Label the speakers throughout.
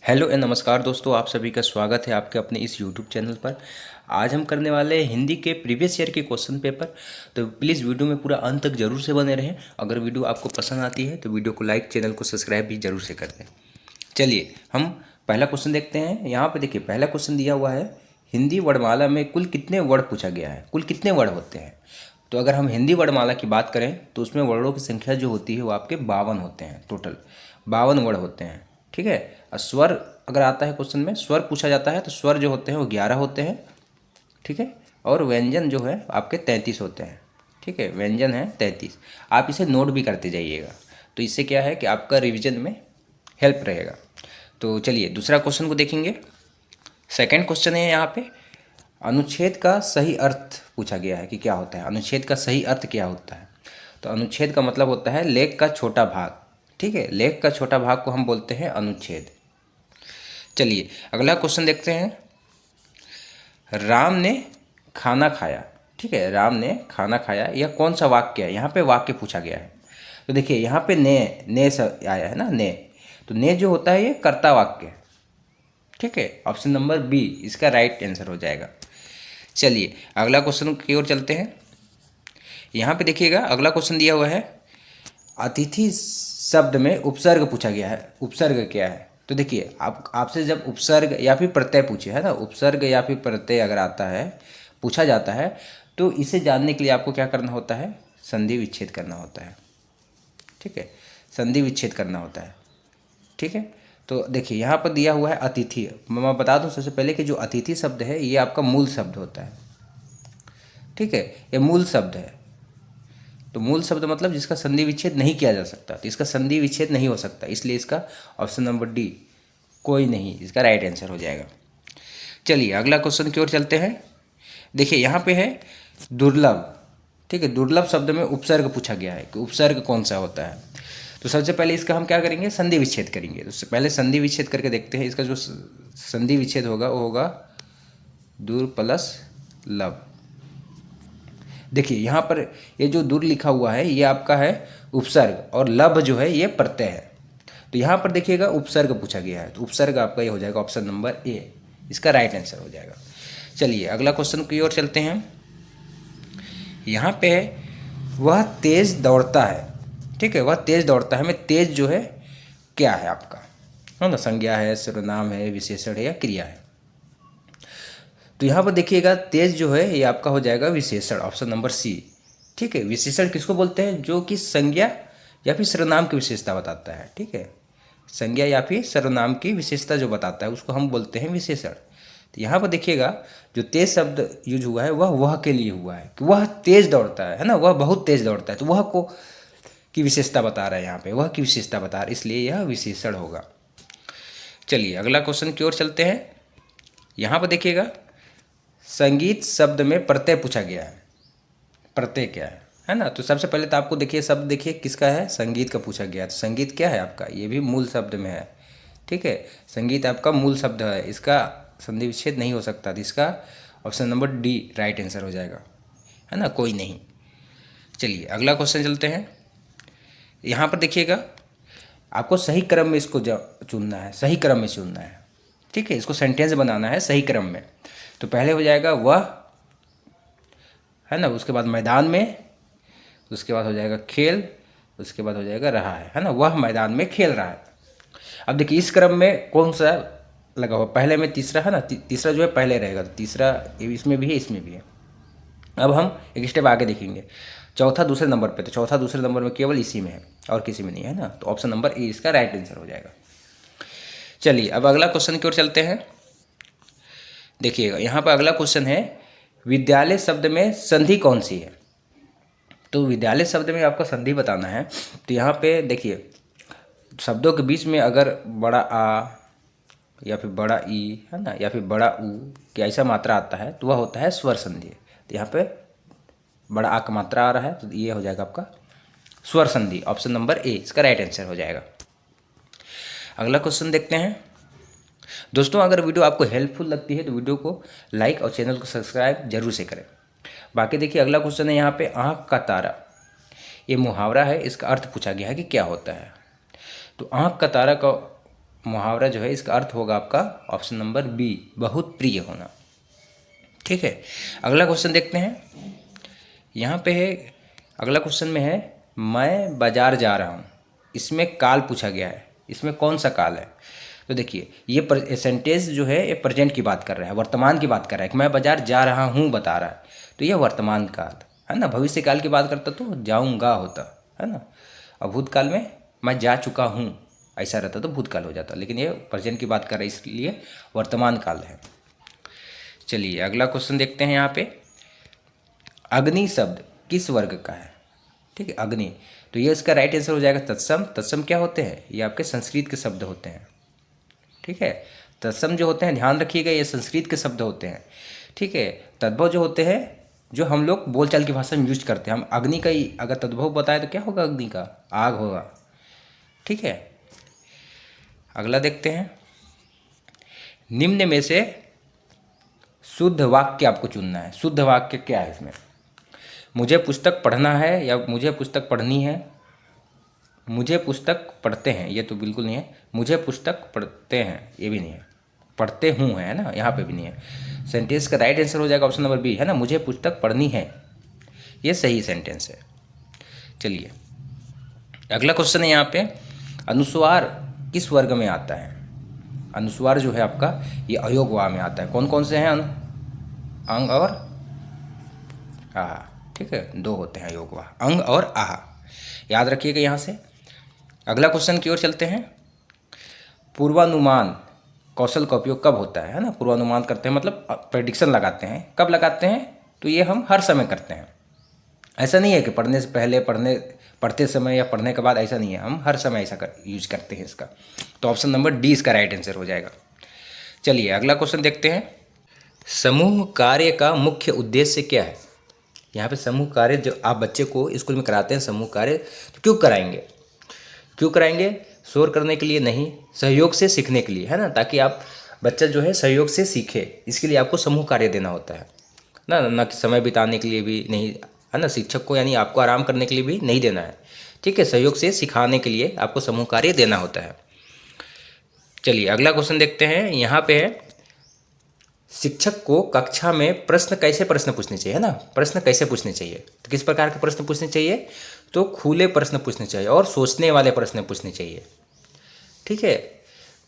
Speaker 1: Hello and नमस्कार दोस्तों, आप सभी का स्वागत है आपके अपने इस यूट्यूब चैनल पर। आज हम करने वाले हैं हिंदी के प्रीवियस ईयर के क्वेश्चन पेपर। तो प्लीज़ वीडियो में पूरा अंत तक जरूर से बने रहें। अगर वीडियो आपको पसंद आती है तो वीडियो को लाइक, चैनल को सब्सक्राइब भी जरूर से कर दें। चलिए हम पहला क्वेश्चन देखते हैं। यहाँ पर देखिए, पहला क्वेश्चन दिया हुआ है, हिंदी वर्णमाला में कुल कितने वर्ड पूछा गया है, कुल कितने वर्ड होते हैं। तो अगर हम हिंदी वर्णमाला की बात करें तो उसमें वर्डों की संख्या जो होती है वो आपके 52 होते हैं। टोटल 52 वर्ड होते हैं। ठीक है। और स्वर अगर आता है क्वेश्चन में, स्वर पूछा जाता है तो स्वर जो होते हैं वो 11 होते हैं। ठीक है। और व्यंजन जो है आपके 33 होते हैं। ठीक है, व्यंजन है 33। आप इसे नोट भी करते जाइएगा, तो इससे क्या है कि आपका रिवीजन में हेल्प रहेगा। तो चलिए दूसरा क्वेश्चन को देखेंगे। सेकंड क्वेश्चन है यहाँ पे, अनुच्छेद का सही अर्थ पूछा गया है कि क्या होता है। अनुच्छेद का सही अर्थ क्या होता है। तो अनुच्छेद का मतलब होता है लेख का छोटा भाग। ठीक है, लेख का छोटा भाग को हम बोलते हैं अनुच्छेद। चलिए अगला क्वेश्चन देखते हैं। राम ने खाना खाया। ठीक है, राम ने खाना खाया, यह कौन सा वाक्य है। यहाँ पे वाक्य पूछा गया है। तो देखिए यहाँ पे ने से आया है ना, ने। तो ने जो होता है ये कर्ता वाक्य है। ठीक है, ऑप्शन नंबर बी इसका राइट आंसर हो जाएगा। चलिए अगला क्वेश्चन की ओर चलते हैं। यहाँ पे देखिएगा अगला क्वेश्चन दिया हुआ है, अतिथि शब्द में उपसर्ग पूछा गया है। उपसर्ग क्या है। तो देखिए आपसे जब उपसर्ग या फिर प्रत्यय पूछे है ना, उपसर्ग या फिर प्रत्यय अगर आता है, पूछा जाता है, तो इसे जानने के लिए आपको क्या करना होता है, संधि विच्छेद करना होता है। ठीक है, संधि विच्छेद करना होता है। ठीक है। तो देखिए यहाँ पर दिया हुआ है अतिथि। मैं बता दूं सबसे पहले कि जो अतिथि शब्द है ये आपका मूल शब्द होता है। ठीक है, ये मूल शब्द है। तो मूल शब्द मतलब जिसका संधि विच्छेद नहीं किया जा सकता, तो इसका संधि विच्छेद नहीं हो सकता, इसलिए इसका ऑप्शन नंबर डी कोई नहीं इसका राइट आंसर हो जाएगा। चलिए अगला क्वेश्चन की ओर चलते हैं। देखिए यहाँ पे है दुर्लभ। ठीक है, दुर्लभ शब्द में उपसर्ग पूछा गया है कि उपसर्ग कौन सा होता है। तो सबसे पहले इसका हम क्या करेंगे, संधि विच्छेद करेंगे। तो पहले संधि विच्छेद करके देखते हैं। इसका जो संधि विच्छेद होगा वो होगा दुर प्लस लभ। देखिए यहाँ पर ये जो दूर लिखा हुआ है ये आपका है उपसर्ग, और लभ जो है ये प्रत्यय है। तो यहाँ पर देखिएगा उपसर्ग पूछा गया है, तो उपसर्ग आपका ये हो जाएगा ऑप्शन नंबर ए, इसका राइट आंसर हो जाएगा। चलिए अगला क्वेश्चन की ओर चलते हैं। यहाँ पे है वह तेज दौड़ता है। ठीक है, वह तेज दौड़ता है में तेज जो है क्या है आपका, है ना, संज्ञा है, सर्वनाम है, विशेषण है या क्रिया है। तो यहाँ पर देखिएगा तेज जो है ये आपका हो जाएगा विशेषण, ऑप्शन नंबर सी। ठीक है, विशेषण किसको बोलते हैं, जो कि संज्ञा या फिर सर्वनाम की विशेषता बताता है। ठीक है, संज्ञा या फिर सर्वनाम की विशेषता जो बताता है उसको हम बोलते हैं विशेषण। तो यहाँ पर देखिएगा जो तेज शब्द यूज हुआ है वह के लिए हुआ है कि वह तेज दौड़ता है ना, वह बहुत तेज दौड़ता है। तो वह को की विशेषता बता रहा है, यहाँ पे वह की विशेषता बता रहा है, इसलिए यह विशेषण होगा। चलिए अगला क्वेश्चन की ओर चलते हैं। यहाँ पर देखिएगा संगीत शब्द में प्रत्यय पूछा गया है। प्रत्यय क्या है ना। तो सबसे पहले तो आपको देखिए शब्द देखिए किसका है, संगीत का पूछा गया है। तो संगीत क्या है आपका, ये भी मूल शब्द में है। ठीक है, संगीत आपका मूल शब्द है, इसका संधि विच्छेद नहीं हो सकता। तो इसका option number D right answer हो जाएगा, है ना, कोई नहीं। चलिए अगला क्वेश्चन चलते हैं। यहाँ पर देखिएगा आपको सही क्रम में इसको चुनना है, सही क्रम में चुनना है। ठीक है, इसको सेंटेंस बनाना है सही क्रम में। तो पहले हो जाएगा वह, है ना, उसके बाद मैदान में, उसके बाद हो जाएगा खेल, उसके बाद हो जाएगा रहा है ना, वह मैदान में खेल रहा है। अब देखिए इस क्रम में कौन सा लगा हुआ, पहले में तीसरा है ना, तीसरा जो है पहले रहेगा। तो तीसरा इसमें भी है, इसमें भी है। अब हम एक स्टेप आगे देखेंगे, चौथा दूसरे नंबर पे। तो चौथा दूसरे नंबर में केवल इसी में है और किसी में नहीं है ना। तो ऑप्शन नंबर ए इसका राइट आंसर हो जाएगा। चलिए अब अगला क्वेश्चन की ओर चलते हैं। देखिएगा यहाँ पर अगला क्वेश्चन है, विद्यालय शब्द में संधि कौन सी है। तो विद्यालय शब्द में आपको संधि बताना है। तो यहाँ पे देखिए शब्दों के बीच में अगर बड़ा आ या फिर बड़ा ई, है ना, या फिर बड़ा ऊ की ऐसा मात्रा आता है तो वह होता है स्वर संधि। तो यहाँ पे बड़ा आ का मात्रा आ रहा है तो ये हो जाएगा आपका स्वर संधि, ऑप्शन नंबर ए इसका राइट आंसर हो जाएगा। अगला क्वेश्चन देखते हैं। दोस्तों अगर वीडियो आपको हेल्पफुल लगती है तो वीडियो को लाइक और चैनल को सब्सक्राइब जरूर से करें। बाकी देखिए अगला क्वेश्चन है यहाँ पे आँख का तारा। ये मुहावरा है, इसका अर्थ पूछा गया है कि क्या होता है। तो आँख का तारा का मुहावरा जो है इसका अर्थ होगा आपका ऑप्शन नंबर बी, बहुत प्रिय होना। ठीक है, अगला क्वेश्चन देखते हैं। यहाँ पे है, अगला क्वेश्चन में है मैं बाजार जा रहा हूँ। इसमें काल पूछा गया है, इसमें कौन सा काल है? तो देखिए ये सेंटेंस जो है ये प्रेजेंट की बात कर रहा है, वर्तमान की बात कर रहा है कि मैं बाजार जा रहा हूँ बता रहा है, तो यह वर्तमान काल है ना। भविष्य काल की बात करता तो जाऊँगा होता है ना, और भूतकाल में मैं जा चुका हूँ ऐसा रहता तो भूतकाल हो जाता, लेकिन ये प्रेजेंट की बात कर रहा है इसलिए वर्तमान काल है। चलिए अगला क्वेश्चन देखते हैं। यहाँ पे अग्नि शब्द किस वर्ग का है? ठीक है, अग्नि, तो ये इसका राइट आंसर हो जाएगा तत्सम। तत्सम क्या होते हैं? ये आपके संस्कृत के शब्द होते हैं। ठीक है, तत्सम जो होते हैं ध्यान रखिएगा ये संस्कृत के शब्द होते हैं। ठीक है, तद्भव जो होते हैं जो हम लोग बोलचाल की भाषा में यूज करते हैं। हम अग्नि का ही अगर तद्भव बताए तो क्या होगा? अग्नि का आग होगा। ठीक है, अगला देखते हैं। निम्न में से शुद्ध वाक्य आपको चुनना है। शुद्ध वाक्य क्या है इसमें? मुझे पुस्तक पढ़ना है या मुझे पुस्तक पढ़नी है? मुझे पुस्तक पढ़ते हैं ये तो बिल्कुल नहीं है। मुझे पुस्तक पढ़ते हैं ये भी नहीं है। पढ़ते हूँ है ना, यहाँ पे भी नहीं है। सेंटेंस का राइट आंसर हो जाएगा ऑप्शन नंबर बी है ना, मुझे पुस्तक पढ़नी है, ये सही सेंटेंस है। चलिए अगला क्वेश्चन है यहाँ पे, अनुस्वार किस वर्ग में आता है? अनुस्वार जो है आपका ये अयोगवा में आता है। कौन कौन से हैं? अंग और आहा। ठीक है, दो होते हैं अयोगवा, अंग और आहा, याद रखिएगा यहाँ से। अगला क्वेश्चन की ओर चलते हैं। पूर्वानुमान कौशल का उपयोग कब होता है ना? पूर्वानुमान करते हैं मतलब प्रेडिक्शन लगाते हैं। कब लगाते हैं? तो ये हम हर समय करते हैं। ऐसा नहीं है कि पढ़ने से पहले, पढ़ते समय या पढ़ने के बाद, ऐसा नहीं है। हम हर समय ऐसा यूज करते हैं इसका। तो ऑप्शन नंबर डी इसका राइट आंसर हो जाएगा। चलिए अगला क्वेश्चन देखते हैं। समूह कार्य का मुख्य उद्देश्य क्या है? यहाँ पे समूह कार्य जो आप बच्चे को स्कूल में कराते हैं समूह कार्य, तो क्यों कराएंगे? क्यों कराएंगे? शोर करने के लिए नहीं, सहयोग से सीखने के लिए है ना, ताकि आप बच्चा जो है सहयोग से सीखे, इसके लिए आपको समूह कार्य देना होता है ना कि समय बिताने के लिए भी नहीं है ना, शिक्षक को यानी आपको आराम करने के लिए भी नहीं देना है। ठीक है, सहयोग से सिखाने के लिए आपको समूह कार्य देना होता है। चलिए अगला क्वेश्चन देखते हैं। यहाँ पे है शिक्षक को कक्षा में प्रश्न पूछने चाहिए है ना। प्रश्न कैसे पूछने चाहिए? तो किस प्रकार के प्रश्न पूछने चाहिए? तो खुले प्रश्न पूछने चाहिए और सोचने वाले प्रश्न पूछने चाहिए। ठीक है,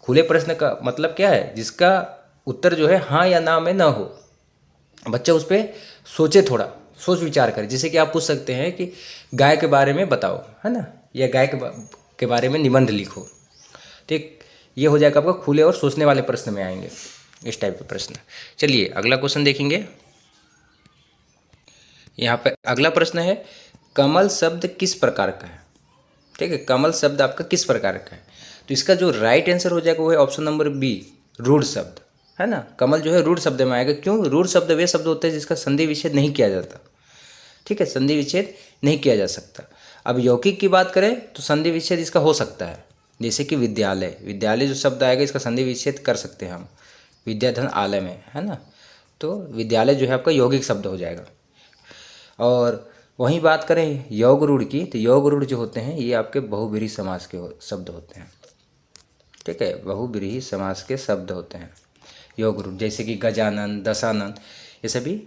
Speaker 1: खुले प्रश्न का मतलब क्या है? जिसका उत्तर जो है हाँ या ना में ना हो, बच्चा उस पर सोचे, थोड़ा सोच विचार करे। जैसे कि आप पूछ सकते हैं कि गाय के बारे में बताओ है ना, या गाय के बारे में निबंध लिखो। ठीक, ये हो जाएगा आपका खुले और सोचने वाले प्रश्न में आएंगे इस टाइप के प्रश्न। चलिए अगला क्वेश्चन देखेंगे। यहाँ पे अगला प्रश्न है कमल शब्द किस प्रकार का है? ठीक है, कमल शब्द आपका किस प्रकार का है? तो इसका जो राइट आंसर हो जाएगा वो है ऑप्शन नंबर बी, रूढ़ शब्द है ना। कमल जो है रूढ़ शब्द में आएगा। क्यों? रूढ़ शब्द वे शब्द होते हैं जिसका संधि विच्छेद नहीं किया जाता। ठीक है, संधि विच्छेद नहीं किया जा सकता। अब यौगिक की बात करें तो संधि विच्छेद इसका हो सकता है, जैसे कि विद्यालय। विद्यालय जो शब्द आएगा इसका संधि विच्छेद कर सकते हैं हम, विद्याधन आलय में है ना। तो विद्यालय जो है आपका यौगिक शब्द हो जाएगा। और वहीं बात करें योग रूढ़ की, तो योग रूढ़ जो होते हैं ये आपके बहुव्रीहि समास के शब्द होते हैं। ठीक है, बहुव्रीहि समास के शब्द होते हैं योग रूढ़, जैसे कि गजानन, दशानन, ये सभी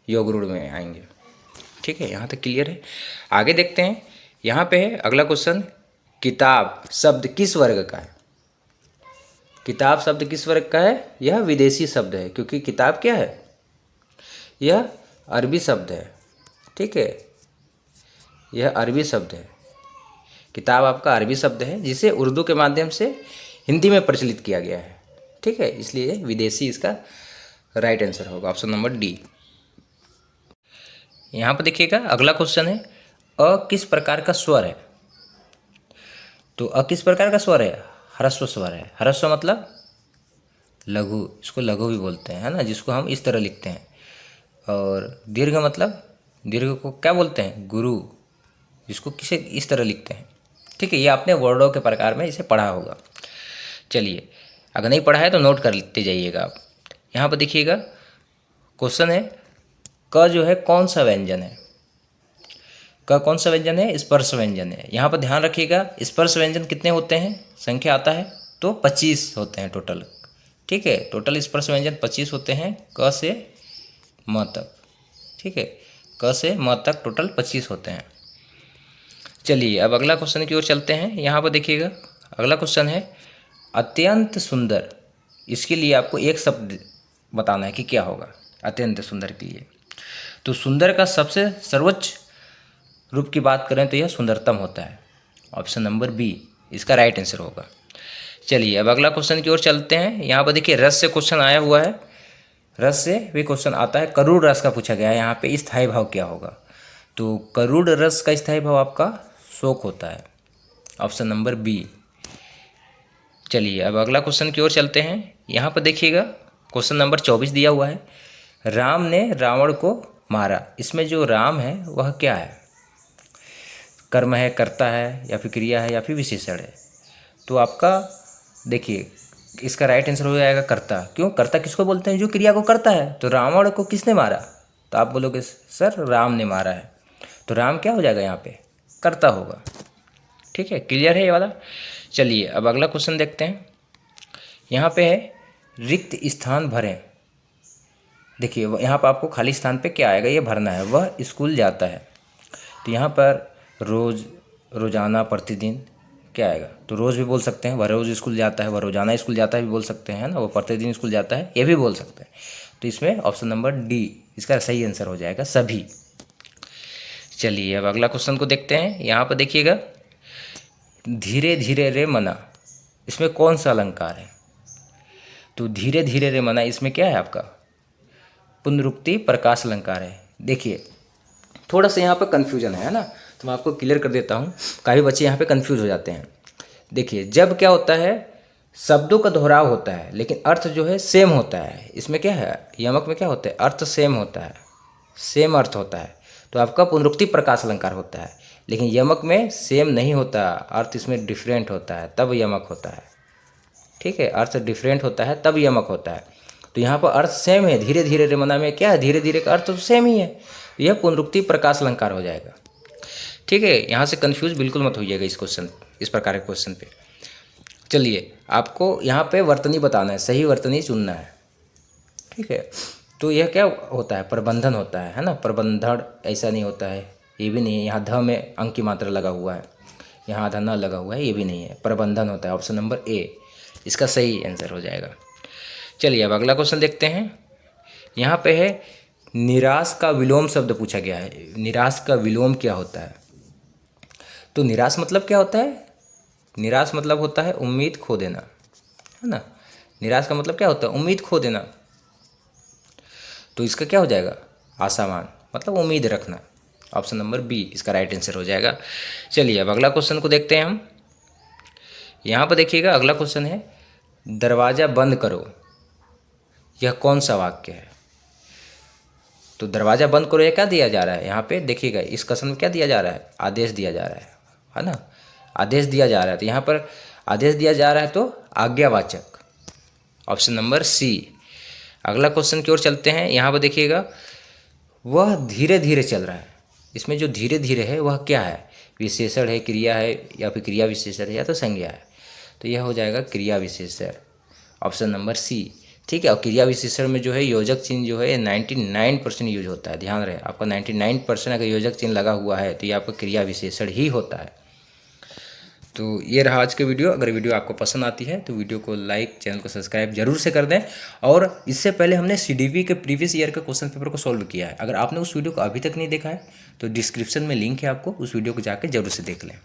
Speaker 1: योग रूढ़ में आएंगे। ठीक है, यहाँ तक क्लियर है। आगे देखते हैं। यहाँ पे है अगला क्वेश्चन, किताब शब्द किस वर्ग का है? किताब शब्द किस वर्ग का है? यह विदेशी शब्द है, क्योंकि किताब क्या है? यह अरबी शब्द है। ठीक है, यह अरबी शब्द है। किताब आपका अरबी शब्द है जिसे उर्दू के माध्यम से हिंदी में प्रचलित किया गया है। ठीक है, इसलिए विदेशी इसका राइट आंसर होगा ऑप्शन नंबर डी। यहाँ पर देखिएगा अगला क्वेश्चन है अ किस प्रकार का स्वर है? तो अ किस प्रकार का स्वर है? ह्रस्व स्वर है। ह्रस्व मतलब लघु, इसको लघु भी बोलते हैं है ना, जिसको हम इस तरह लिखते हैं। और दीर्घ मतलब, दीर्घ को क्या बोलते हैं? गुरु, जिसको किसे इस तरह लिखते हैं। ठीक है, ये आपने वर्डों के प्रकार में इसे पढ़ा होगा। चलिए, अगर नहीं पढ़ा है तो नोट कर लेते जाइएगा आप। यहाँ पर देखिएगा क्वेश्चन है क जो है कौन सा व्यंजन है? क कौन सा व्यंजन है? स्पर्श व्यंजन है। यहाँ पर ध्यान रखिएगा स्पर्श व्यंजन कितने होते हैं? संख्या आता है तो 25 होते हैं टोटल। ठीक है, टोटल स्पर्श व्यंजन 25 होते हैं क से म तक। ठीक है, क से म तक टोटल 25 होते हैं। चलिए अब अगला क्वेश्चन की ओर चलते हैं। यहाँ पर देखिएगा, अगला क्वेश्चन है अत्यंत सुंदर। इसके लिए आपको एक शब्द बताना है कि क्या होगा अत्यंत सुंदर के लिए। तो सुंदर का सबसे सर्वोच्च रूप की बात करें तो यह सुंदरतम होता है। ऑप्शन नंबर बी इसका राइट आंसर होगा। चलिए अब अगला क्वेश्चन की ओर चलते हैं। यहाँ पर देखिए रस से क्वेश्चन आया हुआ है, रस से भी क्वेश्चन आता है। करूड़ रस का पूछा गया है यहाँ पे स्थायी भाव क्या होगा। तो करूड़ रस का स्थायी भाव आपका शोक होता है। Option number B. चलिए अब अगला क्वेश्चन की ओर चलते हैं। यहाँ पर देखिएगा क्वेश्चन नंबर 24 दिया हुआ है, राम ने रावण को मारा। इसमें जो राम है वह क्या है, कर्म है, कर्ता है, या फिर क्रिया है, या फिर विशेषण है। तो आपका देखिए इसका राइट आंसर हो जाएगा कर्ता। क्यों, कर्ता किसको बोलते हैं, जो क्रिया को करता है। तो रावण को किसने मारा, तो आप बोलोगे सर राम ने मारा है। तो राम क्या हो जाएगा यहाँ पे, कर्ता होगा। ठीक है, क्लियर है ये वाला। चलिए अब अगला क्वेश्चन देखते हैं। यहाँ पे है रिक्त स्थान भरें। देखिए यहाँ पर आपको खाली स्थान पे क्या आएगा ये भरना है। वह स्कूल जाता है, तो यहाँ पर रोज़, रोज़ाना, प्रतिदिन क्या आएगा। तो रोज़ भी बोल सकते हैं, वह रोज़ स्कूल जाता है, वह रोज़ाना स्कूल जाता है भी बोल सकते हैं ना, वो प्रतिदिन स्कूल जाता है ये भी बोल सकते हैं। तो इसमें ऑप्शन नंबर डी इसका सही आंसर हो जाएगा, सभी। चलिए अब अगला क्वेश्चन को देखते हैं। यहाँ पर देखिएगा धीरे धीरे रे मना, इसमें कौन सा अलंकार है। तो धीरे धीरे रे मना इसमें क्या है आपका पुनरुक्ति प्रकाश अलंकार है। देखिए थोड़ा सा यहाँ पर कन्फ्यूजन है ना, तो मैं आपको क्लियर कर देता हूँ। काफ़ी बच्चे यहाँ पे कंफ्यूज हो जाते हैं। देखिए जब क्या होता है, शब्दों का दोहराव होता है लेकिन अर्थ जो है सेम होता है। इसमें क्या है, यमक में क्या होता है, अर्थ सेम होता है, सेम अर्थ होता है, तो आपका पुनरुक्ति प्रकाश अलंकार होता है। लेकिन यमक में सेम नहीं होता, अर्थ इसमें डिफरेंट होता है, तब यमक होता है। ठीक है, अर्थ डिफरेंट होता है तब यमक होता है। तो यहाँ पर अर्थ सेम है, धीरे धीरे रे मना में क्या है, धीरे धीरे का अर्थ तो सेम ही है, यह पुनरुक्ति प्रकाश अलंकार हो जाएगा। ठीक है, यहाँ से कंफ्यूज बिल्कुल मत होइएगा इस क्वेश्चन, इस प्रकार के क्वेश्चन पे। चलिए आपको यहाँ पे वर्तनी बताना है, सही वर्तनी चुनना है। ठीक है, तो यह क्या होता है, प्रबंधन होता है ना। प्रबंधन ऐसा नहीं होता है, ये भी नहीं है। यहाँ ध में अंक की मात्रा लगा हुआ है, यहाँ आधा न लगा हुआ है, ये भी नहीं है, प्रबंधन होता है। ऑप्शन नंबर ए इसका सही आंसर हो जाएगा। चलिए अब अगला क्वेश्चन देखते हैं। यहाँ पे है निराश का विलोम शब्द पूछा गया है। निराश का विलोम क्या होता है। तो निराश मतलब क्या होता है, निराश मतलब होता है उम्मीद खो देना, है ना। निराश का मतलब क्या होता है, उम्मीद खो देना। तो इसका क्या हो जाएगा, आशावान मतलब उम्मीद रखना। ऑप्शन नंबर बी इसका राइट आंसर हो जाएगा। चलिए अब अगला क्वेश्चन को देखते हैं हम। यहाँ पर देखिएगा अगला क्वेश्चन है दरवाज़ा बंद करो, यह कौन सा वाक्य है। तो दरवाज़ा बंद करो ये क्या दिया जा रहा है, यहाँ पे देखिएगा इस क्वेश्चन में क्या दिया जा रहा है, आदेश दिया जा रहा है ना, आदेश दिया जा रहा है। तो यहाँ पर आदेश दिया जा रहा है तो आज्ञावाचक, ऑप्शन नंबर सी। अगला क्वेश्चन की ओर चलते हैं। यहाँ पर देखिएगा वह धीरे धीरे चल रहा है। इसमें जो धीरे धीरे है वह क्या है, विशेषण है, क्रिया है, या फिर क्रिया विशेषण है, या तो संज्ञा है। तो यह हो जाएगा क्रिया विशेषण, ऑप्शन नंबर सी। ठीक है, और क्रिया विशेषण में जो है योजक चिन्ह जो है 99% यूज होता है। ध्यान रहे आपका 99% अगर योजक चिन्ह लगा हुआ है तो ये आपका क्रिया विशेषण ही होता है। तो ये रहा आज का वीडियो। अगर वीडियो आपको पसंद आती है तो वीडियो को लाइक, चैनल को सब्सक्राइब जरूर से कर दें। और इससे पहले हमने CDV के प्रीवियस ईयर का क्वेश्चन पेपर को सॉल्व किया है। अगर आपने उस वीडियो को अभी तक नहीं देखा है तो डिस्क्रिप्शन में लिंक है, आपको उस वीडियो को जाकर जरूर से देख लें।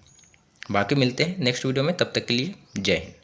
Speaker 1: बाकी मिलते हैं नेक्स्ट वीडियो में, तब तक के लिए जय हिंद।